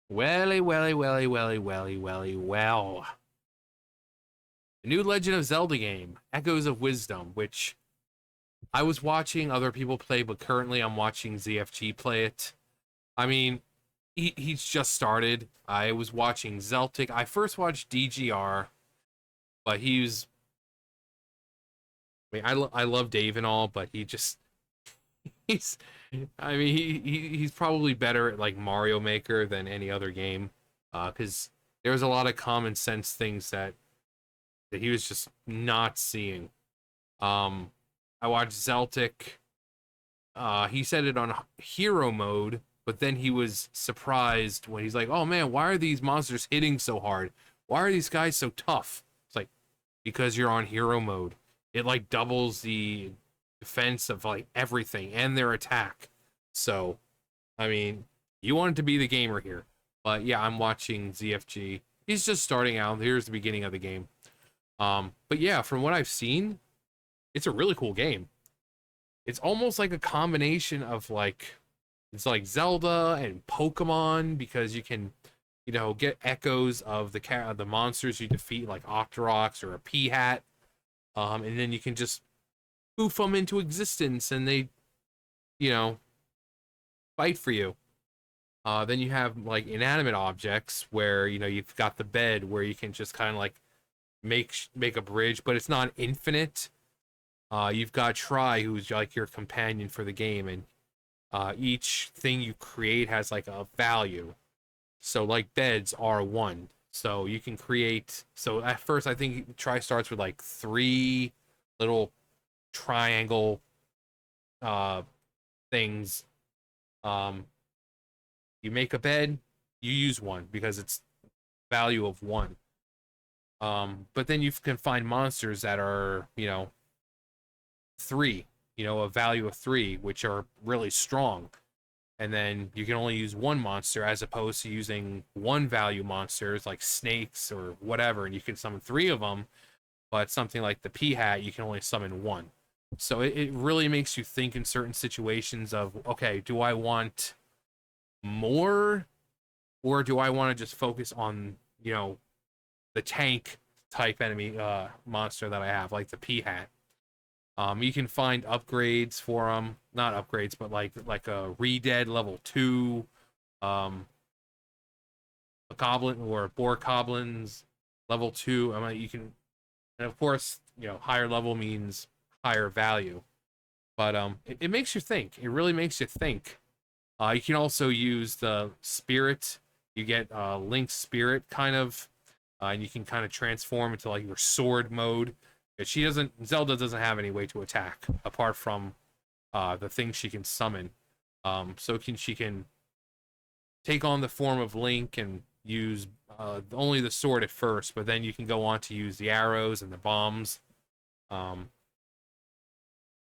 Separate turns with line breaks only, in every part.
Welly, welly, welly, welly, welly, welly, well. The new Legend of Zelda game, Echoes of Wisdom, which I was watching other people play, but currently I'm watching ZFG play it. I mean, he's just started. I was watching Zeltic. I first watched DGR, but I love Dave and all, but he's, he's probably better at like Mario Maker than any other game, because there's a lot of common sense things that he was just not seeing. Um, I watched Zeltic. He said it on hero mode, but then he was surprised when he's like, "Oh man, why are these monsters hitting so hard? Why are these guys so tough?" It's like because you're on hero mode. It like doubles the defense of like everything and their attack. So, I mean, you wanted to be the gamer here, but yeah, I'm watching ZFG. He's just starting out. Here's the beginning of the game. But yeah, from what I've seen, it's a really cool game. It's almost like a combination of like it's like Zelda and Pokemon because you can, get echoes of the monsters you defeat, like Octoroks or a P-Hat, and then you can just poof them into existence, and they, you know, fight for you. Then you have like inanimate objects where you've got the bed where you can just kind of like make a bridge, but it's not infinite. You've got Try, who's like your companion for the game, and each thing you create has like a value. So like beds are one. So you can create. So at first, I think Try starts with like three little triangle uh things. Um, you make a bed, you use one because it's value of one. But then you can find monsters that are three, a value of three, which are really strong. And then you can only use one monster as opposed to using one value monsters like snakes or whatever, and you can summon three of them. But something like the P-Hat, you can only summon one. So it really makes you think in certain situations of, okay, do I want more, or do I want to just focus on, the tank type enemy monster that I have, like the P-Hat. You can find upgrades for them, not upgrades, but like a Redead level 2, um, a goblin or boar goblins level 2. I mean, you can, and of course, higher level means higher value, but it makes you think. It really makes you think. You can also use the spirit. You get Link's spirit kind of, and you can kind of transform into like your sword mode. Zelda doesn't have any way to attack apart from the things she can summon. She can take on the form of Link and use only the sword at first, but then you can go on to use the arrows and the bombs. Um,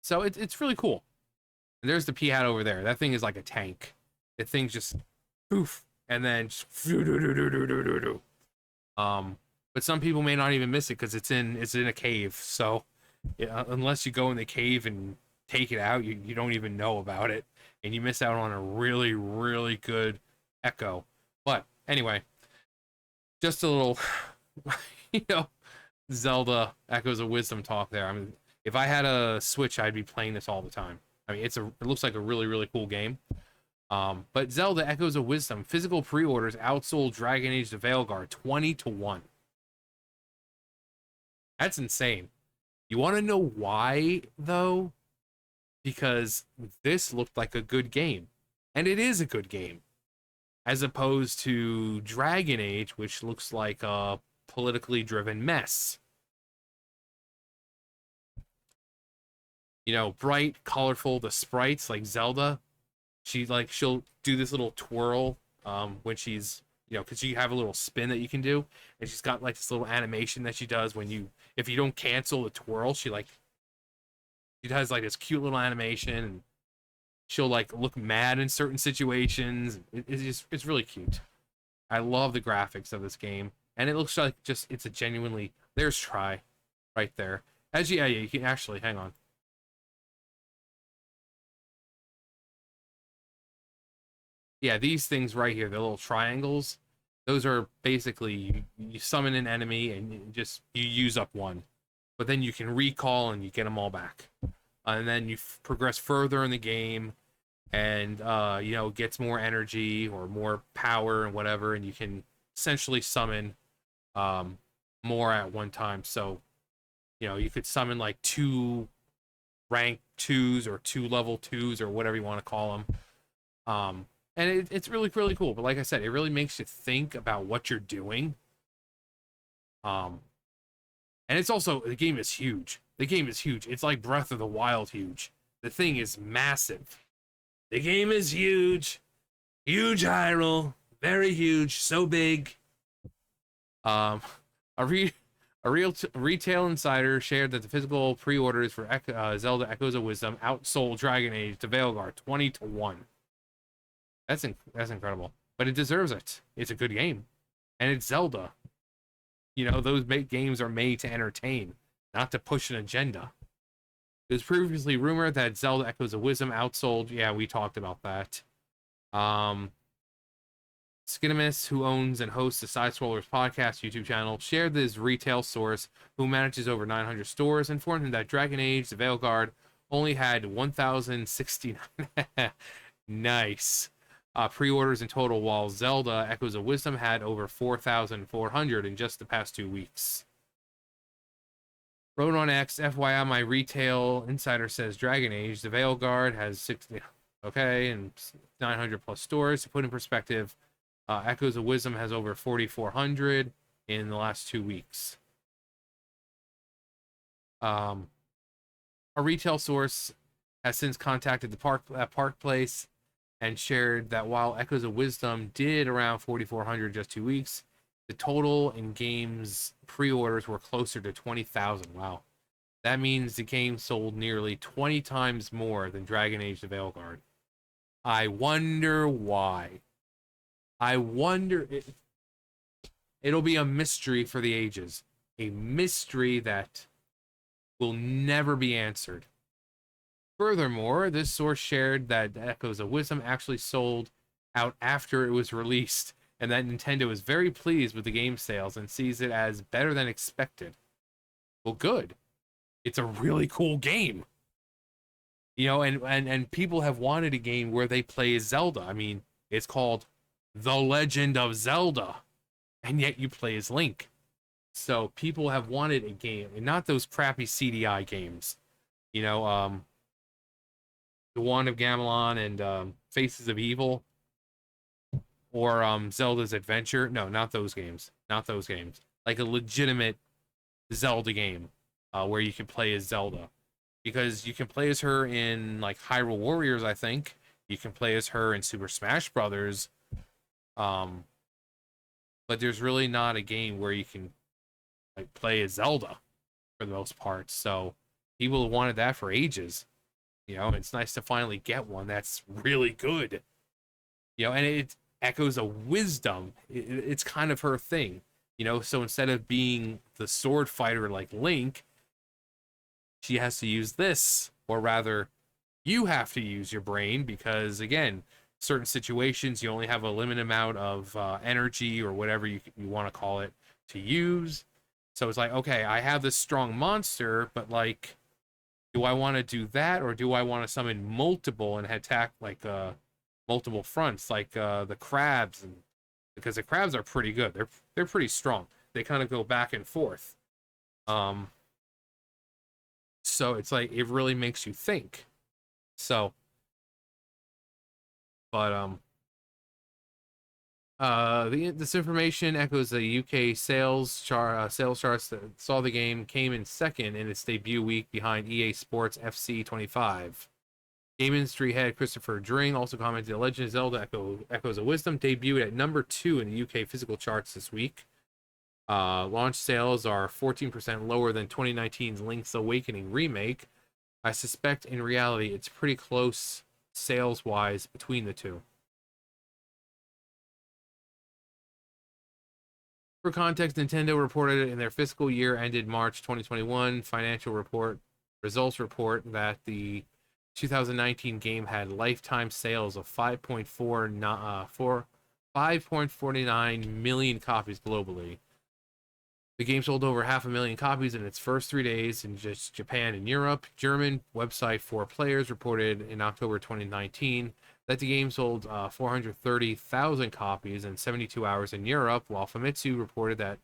it's really cool. And there's the P-Hat over there. That thing is like a tank. The thing's just poof, and then just um, but some people may not even miss it because it's in a cave. So yeah, unless you go in the cave and take it out, you don't even know about it, and you miss out on a really really good echo. But anyway, just a little, you know, Zelda Echoes of Wisdom talk there. I mean, if I had a Switch, I'd be playing this all the time. I mean, it looks like a really really cool game. But Zelda Echoes of Wisdom physical pre-orders outsold Dragon Age the Veilguard 20-1. That's insane. You want to know why though? Because this looked like a good game, and it is a good game, as opposed to Dragon Age, which looks like a politically driven mess. Bright, colorful, the sprites like Zelda. She'll do this little twirl when she's because you have a little spin that you can do, and she's got like this little animation that she does when if you don't cancel the twirl, she does like this cute little animation, and she'll like look mad in certain situations. It's really cute. I love the graphics of this game, and it looks like just it's a genuinely there's Try right there. Yeah, you can actually hang on. Yeah, these things right here, the little triangles, those are basically you summon an enemy and you use up one, but then you can recall and you get them all back, and then you progress further in the game, and gets more energy or more power and whatever, and you can essentially summon um, more at one time. So you could summon like two rank twos or two level twos or whatever you want to call them. And it's really, really cool. But like I said, it really makes you think about what you're doing. Um, and it's also, the game is huge. The game is huge. It's like Breath of the Wild huge. The thing is massive. The game is huge. Huge Hyrule. Very huge. So big. Um, a, re- retail insider shared that the physical pre-orders for Zelda Echoes of Wisdom outsold Dragon Age to Veilguard 20-1. That's incredible, but it deserves it. It's a good game, and it's Zelda. Those games are made to entertain, not to push an agenda. It was previously rumored that Zelda Echoes of Wisdom outsold. Yeah, we talked about that. Skinamus, who owns and hosts the Side Scrollers podcast YouTube channel, shared this retail source, who manages over 900 stores, informed him that Dragon Age: The Veilguard only had 1,069 nice pre-orders in total, while Zelda Echoes of Wisdom had over 4,400 in just the past 2 weeks. Rodon X, FYI, my retail insider says Dragon Age: The Veilguard has 60, and 900 plus stores. To put in perspective, Echoes of Wisdom has over 4,400 in the last 2 weeks. A retail source has since contacted the Park Place and shared that while Echoes of Wisdom did around 4,400 just 2 weeks, the total in games pre-orders were closer to 20,000. Wow. That means the game sold nearly 20 times more than Dragon Age: The Veilguard. I wonder why. I wonder... It'll be a mystery for the ages. A mystery that will never be answered. Furthermore, this source shared that Echoes of Wisdom actually sold out after it was released, and that Nintendo is very pleased with the game sales and sees it as better than expected. Well, good. It's a really cool game. And people have wanted a game where they play Zelda. I mean, it's called The Legend of Zelda, and yet you play as Link. So people have wanted a game, and not those crappy CDI games. The Wand of Gamelon and Faces of Evil, or Zelda's Adventure. No, not those games. Not those games. Like a legitimate Zelda game where you can play as Zelda. Because you can play as her in like Hyrule Warriors, I think. You can play as her in Super Smash Brothers. But there's really not a game where you can like play as Zelda for the most part. So people have wanted that for ages. It's nice to finally get one that's really good. And it Echoes of Wisdom. It's kind of her thing. So instead of being the sword fighter like Link, she has to use this, or rather, you have to use your brain because, again, certain situations you only have a limited amount of energy or whatever you want to call it to use. So it's like, okay, I have this strong monster, but like, do I want to do that, or do I want to summon multiple and attack like multiple fronts, like the crabs? And because the crabs are pretty good, they're pretty strong. They kind of go back and forth. So it's like it really makes you think. So, but this information echoes the UK sales charts that saw the game came in second in its debut week behind EA Sports FC 25. Game industry head Christopher Dring also commented The Legend of Zelda Echoes of Wisdom debuted at number 2 in the UK physical charts this week. Launch sales are 14% lower than 2019's Link's Awakening remake. I suspect in reality it's pretty close sales-wise between the two. For context, Nintendo reported in their fiscal year ended March 2021 financial results report that the 2019 game had lifetime sales of 5.49 million copies globally. The game sold over 500,000 copies in its first 3 days in just Japan and Europe. German website 4Players reported in October 2019 that the game sold 430,000 copies in 72 hours in Europe, while Famitsu reported that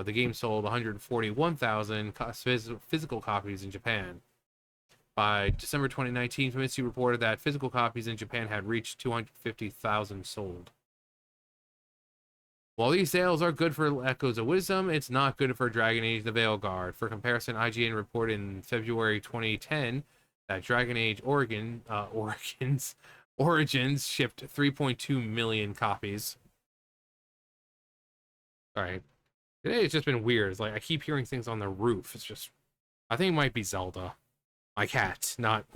the game sold 141,000 physical copies in Japan. By December 2019, Famitsu reported that physical copies in Japan had reached 250,000 sold. While these sales are good for Echoes of Wisdom, it's not good for Dragon Age the Veilguard. For comparison, IGN reported in February 2010 that Dragon Age Origins shipped 3.2 million copies. All right. Today it's just been weird. It's like I keep hearing things on the roof. It's just, I think it might be Zelda. My cat, not,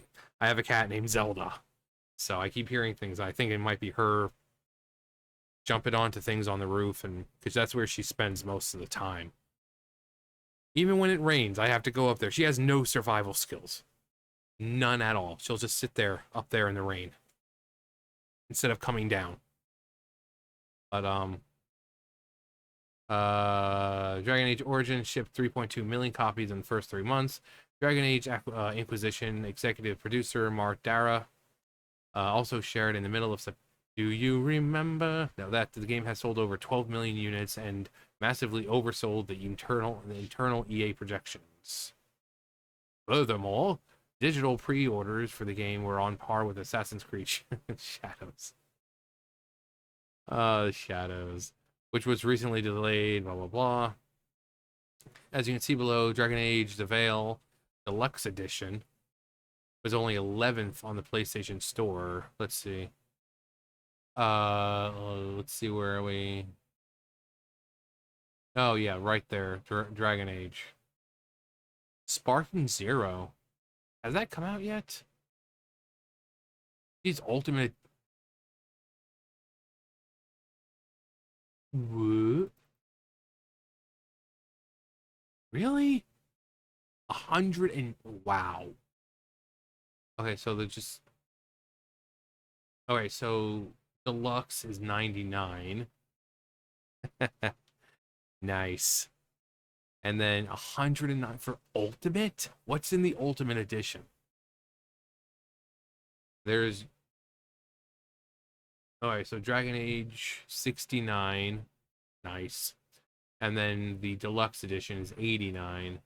I have a cat named Zelda. So I keep hearing things. I think it might be her jumping onto things on the roof, and because that's where she spends most of the time. Even when it rains, I have to go up there. She has no survival skills. None at all. She'll just sit there, up there in the rain, instead of coming down. But, Dragon Age Origins shipped 3.2 million copies in the first 3 months. Dragon Age Inquisition executive producer Mark Dara also shared in the middle of September. Do you remember? Now that the game has sold over 12 million units and massively oversold the internal EA projections. Furthermore, digital pre-orders for the game were on par with Assassin's Creed Shadows. Shadows, which was recently delayed, blah, blah, blah. As you can see below, Dragon Age The Veil Deluxe Edition was only 11th on the PlayStation Store. Let's see. Let's see, where are we? Oh, yeah, right there. Dragon Age. Spartan Zero. Has that come out yet? These Ultimate... What? Really? 100 and... Wow. Okay, so they're just... Okay, so Deluxe is 99. Nice. And then 109 for Ultimate? What's in the Ultimate Edition? There's... Alright, so Dragon Age 69. Nice. And then the Deluxe Edition is 89.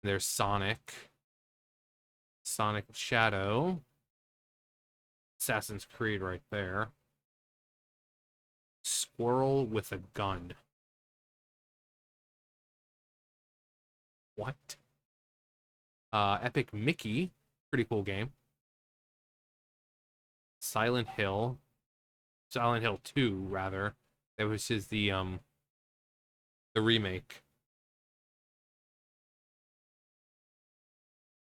There's Sonic. Sonic Shadow. Assassin's Creed right there. Squirrel with a gun. What? Epic Mickey. Pretty cool game. Silent Hill. Silent Hill 2, rather. That was just the remake.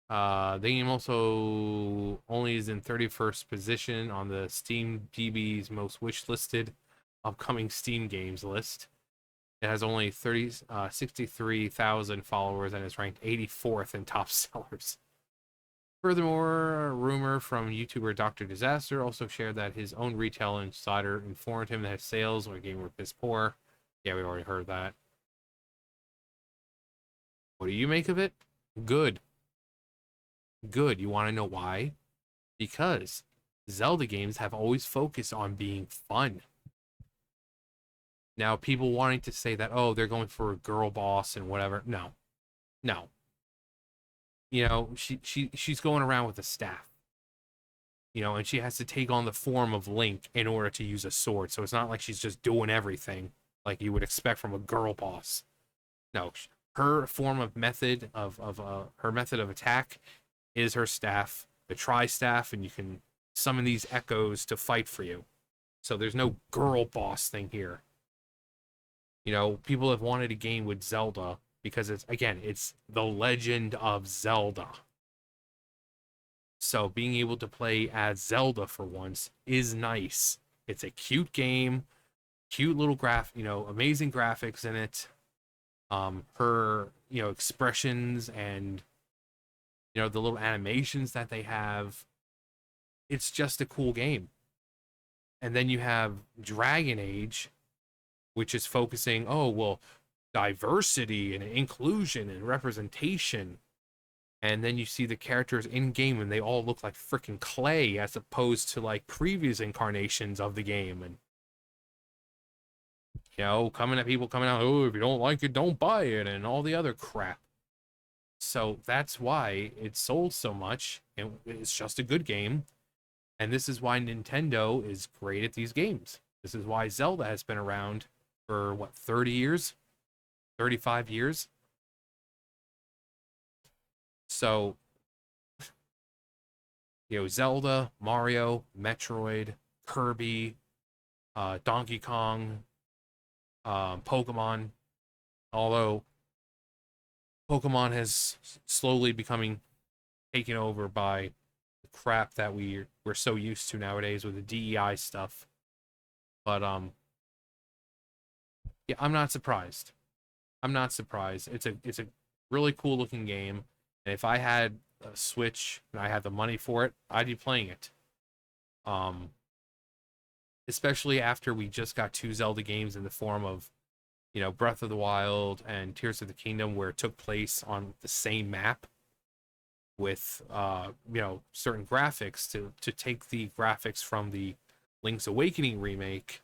The game also only is in 31st position on the Steam DB's most wishlisted upcoming Steam games list. It has only 63,000 followers and is ranked 84th in top sellers. Furthermore, a rumor from YouTuber Dr. Disaster also shared that his own retail insider informed him that his sales of the game were piss poor. Yeah, we already heard that. What do you make of it? Good. Good. You want to know why? Because Zelda games have always focused on being fun. Now, people wanting to say that, oh, they're going for a girl boss and whatever. No. No. You know, she's going around with a staff. You know, and she has to take on the form of Link in order to use a sword. So it's not like she's just doing everything like you would expect from a girl boss. No, her form of method of her method of attack is her staff, the tri-staff, and you can summon these echoes to fight for you. So there's no girl boss thing here. You know, people have wanted a game with Zelda because it's the Legend of Zelda. So being able to play as Zelda for once is nice. It's a cute game, cute little amazing graphics in it. Her, expressions and You know, the little animations that they have. It's just a cool game. And then you have Dragon Age, which is focusing, oh, well, diversity and inclusion and representation. And then you see the characters in game and they all look like freaking clay as opposed to like previous incarnations of the game. And, you know, coming at people coming out, oh, if you don't like it, don't buy it, and all the other crap. So that's why it sold so much. And it's just a good game. And this is why Nintendo is great at these games. This is why Zelda has been around for what, 30 years? 35 years? So, you know, Zelda, Mario, Metroid, Kirby, Donkey Kong, Pokemon. Although Pokemon has slowly becoming taken over by the crap that we're so used to nowadays with the DEI stuff. But yeah, I'm not surprised. I'm not surprised. It's a really cool looking game, and if I had a Switch and I had the money for it, I'd be playing it. Um, Especially after we just got two Zelda games in the form of, you know, Breath of the Wild and Tears of the Kingdom, where it took place on the same map with you know, certain graphics to take the graphics from the Link's Awakening remake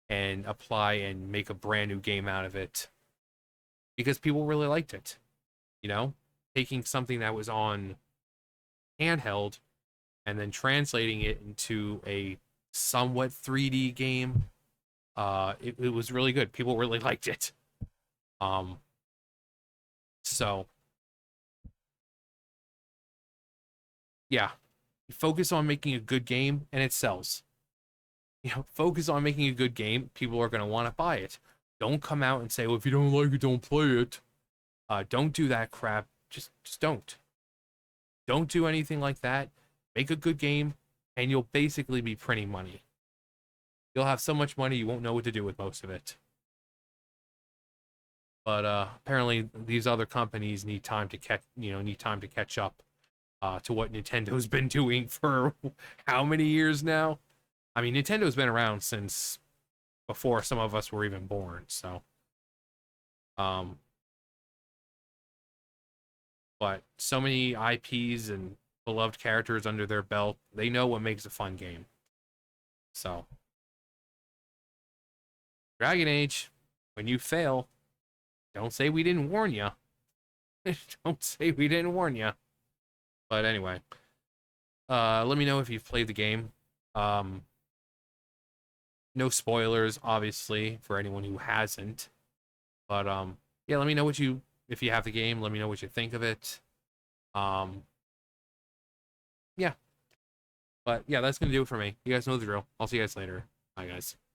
and apply and make a brand new game out of it because people really liked it. You know, taking something that was on handheld and then translating it into a somewhat 3D game. It was really good. People really liked it. Um, so yeah, focus on making a good game and it sells. You know, focus on making a good game. People are gonna want to buy it. Don't come out and say, "Well, if you don't like it, don't play it." Don't do that crap. Just don't. Don't do anything like that. Make a good game, and you'll basically be printing money. You'll have so much money you won't know what to do with most of it. But apparently, these other companies need time to catch up to what Nintendo's been doing for how many years now. I mean, Nintendo's been around since before some of us were even born. So, um, but so many IPs and beloved characters under their belt, they know what makes a fun game. So, Dragon Age, when you fail, don't say we didn't warn you. Don't say we didn't warn you. But anyway, let me know if you've played the game. Um, no spoilers, obviously, for anyone who hasn't. But yeah, let me know if you have the game. Let me know what you think of it. Um, yeah, but yeah, that's gonna do it for me. You guys know the drill. I'll see you guys later. Bye, guys.